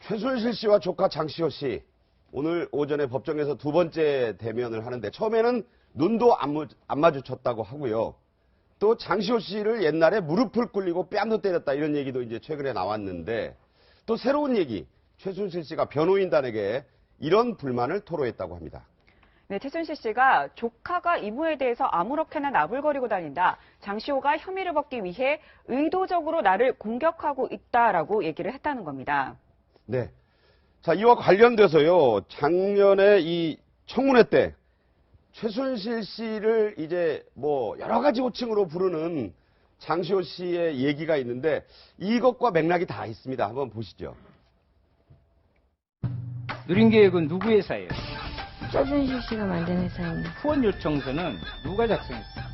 최순실 씨와 조카 장시호 씨 오늘 오전에 법정에서 두 번째 대면을 하는데 처음에는 눈도 안 마주쳤다고 하고요. 또 장시호 씨를 옛날에 무릎을 꿇리고 뺨도 때렸다 이런 얘기도 이제 최근에 나왔는데 또 새로운 얘기 최순실 씨가 변호인단에게 이런 불만을 토로했다고 합니다. 네, 최순실 씨가 조카가 이모에 대해서 아무렇게나 나불거리고 다닌다. 장시호가 혐의를 벗기 위해 의도적으로 나를 공격하고 있다라고 얘기를 했다는 겁니다. 네. 자, 이와 관련돼서요. 작년에 이 청문회 때 최순실 씨를 이제 뭐 여러 가지 호칭으로 부르는 장시호 씨의 얘기가 있는데 이것과 맥락이 다 있습니다. 한번 보시죠. 누린계획은 누구 회사예요? 최순실 씨가 만든 회사입니다. 후원 요청서는 누가 작성했어요?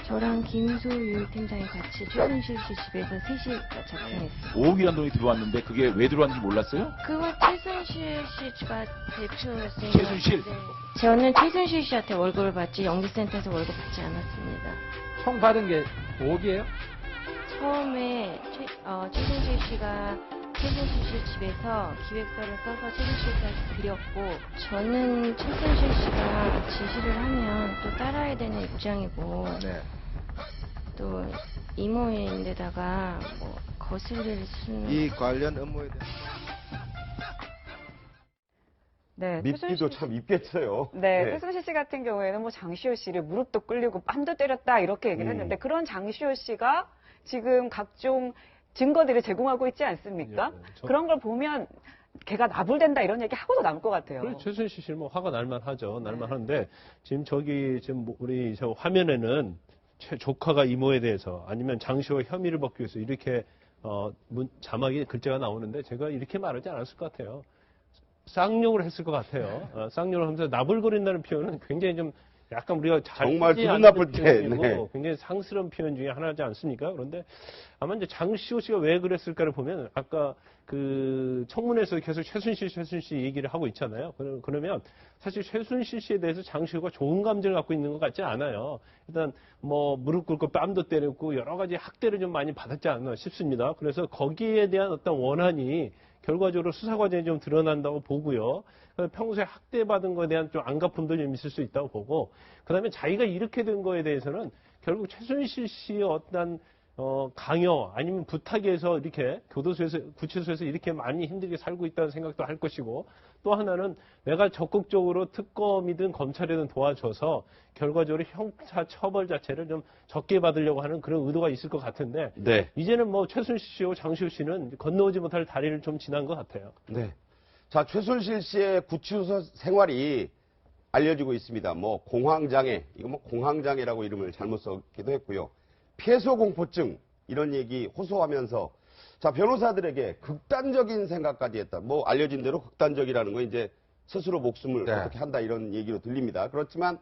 저랑 김소율 팀장이 같이 최순실 씨 집에서 셋이 작성했어요. 5억이라는 돈이 들어왔는데 그게 왜 들어왔는지 몰랐어요? 그거 최순실 씨가 대표였으니까. 최순실? 네. 저는 최순실 씨한테 월급을 받지 영지센터에서 월급 받지 않았습니다. 총 받은 게 5억이에요? 처음에 최순실 씨가 최순실 씨 집에서 기획서를 써서 최순실 씨한테 드렸고 저는 최순실 씨가 지시를 하면 또 따라야 되는 입장이고 네. 또 이모인데다가 뭐 거슬릴 수는 이 관련 업무에 대한 네, 믿기도 참 입겠어요. 네, 최순실 씨 같은 경우에는 뭐 장시호 씨를 무릎도 꿇리고 뺨도 때렸다 이렇게 얘기를 했는데 그런 장시호 씨가 지금 각종 증거들을 제공하고 있지 않습니까? 그런 걸 보면 걔가 나불댄다 이런 얘기 하고도 남을 것 같아요. 그래, 최순실 씨는 뭐 화가 날만 하죠. 날만 하는데 지금 지금 우리 저 화면에는 조카가 이모에 대해서 아니면 장시호 혐의를 벗기 위해서 이렇게 자막이 글자가 나오는데 제가 이렇게 말하지 않았을 것 같아요. 쌍욕을 했을 것 같아요. 쌍욕을 하면서 나불거린다는 표현은 굉장히 좀 약간 우리가 정말 기분 나쁠 때 굉장히 상스러운 표현 중에 하나지 않습니까? 그런데 아마 이제 장시호 씨가 왜 그랬을까를 보면 아까 그 청문회에서 계속 최순실 얘기를 하고 있잖아요. 그러면 사실 최순실 씨에 대해서 장시호가 좋은 감정을 갖고 있는 것 같지 않아요. 일단 뭐 무릎 꿇고 뺨도 때렸고 여러 가지 학대를 좀 많이 받았지 않나 싶습니다. 그래서 거기에 대한 어떤 원한이 결과적으로 수사 과정에 좀 드러난다고 보고요. 평소에 학대받은 거에 대한 좀 안갚음도 좀 있을 수 있다고 보고, 그 다음에 자기가 이렇게 된 거에 대해서는 결국 최순실 씨의 어떤 강요 아니면 부탁에서 이렇게 교도소에서 구치소에서 이렇게 많이 힘들게 살고 있다는 생각도 할 것이고, 또 하나는 내가 적극적으로 특검이든 검찰이든 도와줘서 결과적으로 형사 처벌 자체를 좀 적게 받으려고 하는 그런 의도가 있을 것 같은데, 네. 이제는 뭐 최순실 씨와 장시호 씨는 건너오지 못할 다리를 좀 지난 것 같아요. 네. 자, 최순실 씨의 구치소 생활이 알려지고 있습니다. 뭐 공황장애, 이거 뭐 공황장애라고 이름을 잘못 썼기도 했고요. 폐소공포증 이런 얘기 호소하면서 자, 변호사들에게 극단적인 생각까지 했다. 뭐 알려진 대로 극단적이라는 건 이제 스스로 목숨을 어떻게 한다 이런 얘기로 들립니다. 그렇지만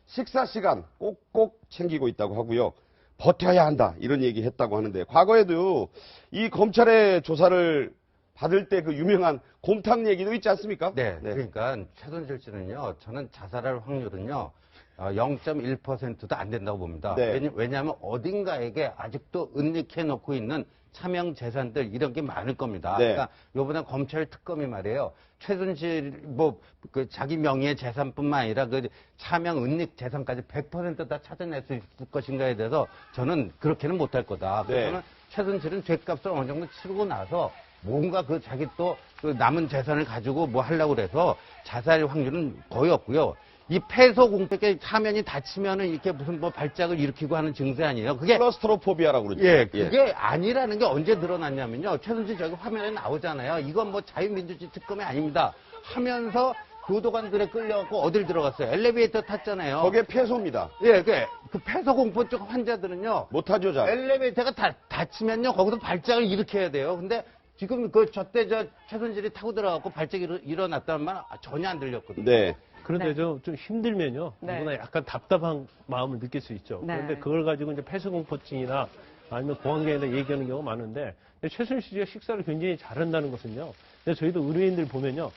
식사 시간 꼭꼭 챙기고 있다고 하고요. 버텨야 한다 이런 얘기 했다고 하는데 과거에도 이 검찰의 조사를 받을 때 그 유명한 곰탕 얘기도 있지 않습니까? 네, 그러니까 최순실 씨는요, 저는 자살할 확률은요 0.1%도 안 된다고 봅니다. 네. 왜냐하면 어딘가에게 아직도 은닉해 놓고 있는 차명 재산들 이런 게 많을 겁니다. 네. 그러니까 요번에 검찰 특검이 말이에요. 최순실 그 자기 명의의 재산뿐만 아니라 그 차명 은닉 재산까지 100% 다 찾아낼 수 있을 것인가에 대해서 저는 그렇게는 못할 거다. 네. 그래서 최순실은 죄값을 어느 정도 치르고 나서 뭔가 그 자기 또 그 남은 재산을 가지고 뭐 하려고 그래서 자살 확률은 거의 없고요. 이 폐소 공백에 사면이 다치면은 이렇게 무슨 뭐 발작을 일으키고 하는 증세 아니에요. 그게 클러스트로포비아라고 그러죠. 예, 그게 아니라는 게 언제 드러났냐면요. 최순실 저기 화면에 나오잖아요. 이건 뭐 자유민주주의 특검이 아닙니다. 하면서 교도관들에 끌려갖고 어딜 들어갔어요? 엘리베이터 탔잖아요. 거기에 폐소입니다. 예, 그 폐소 공포증 환자들은요. 못하죠, 잘. 엘리베이터가 다치면요. 거기서 발작을 일으켜야 돼요. 근데 지금 저때 최순실이 타고 들어가고 발작이 일어났다는 말 전혀 안 들렸거든요. 네. 그런데 좀 힘들면요. 네. 누구나 약간 답답한 마음을 느낄 수 있죠. 네. 그런데 그걸 가지고 이제 폐소공포증이나 아니면 공황장애나 얘기하는 경우가 많은데 최순실 씨가 식사를 굉장히 잘한다는 것은요. 근데 저희도 의뢰인들 보면요.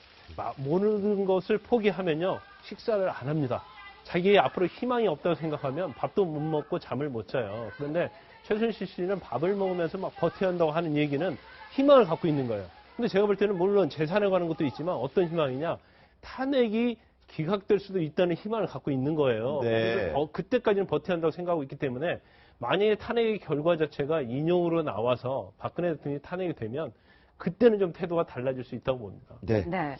모르는 것을 포기하면요. 식사를 안 합니다. 자기의 앞으로 희망이 없다고 생각하면 밥도 못 먹고 잠을 못 자요. 그런데 최순실 씨는 밥을 먹으면서 막 버텨야 한다고 하는 얘기는 희망을 갖고 있는 거예요. 근데 제가 볼 때는 물론 재산에 관한 것도 있지만 어떤 희망이냐, 탄핵이 기각될 수도 있다는 희망을 갖고 있는 거예요. 네. 그래서 그때까지는 버텨야 한다고 생각하고 있기 때문에 만약에 탄핵의 결과 자체가 인용으로 나와서 박근혜 대통령이 탄핵이 되면 그때는 좀 태도가 달라질 수 있다고 봅니다. 네. 네.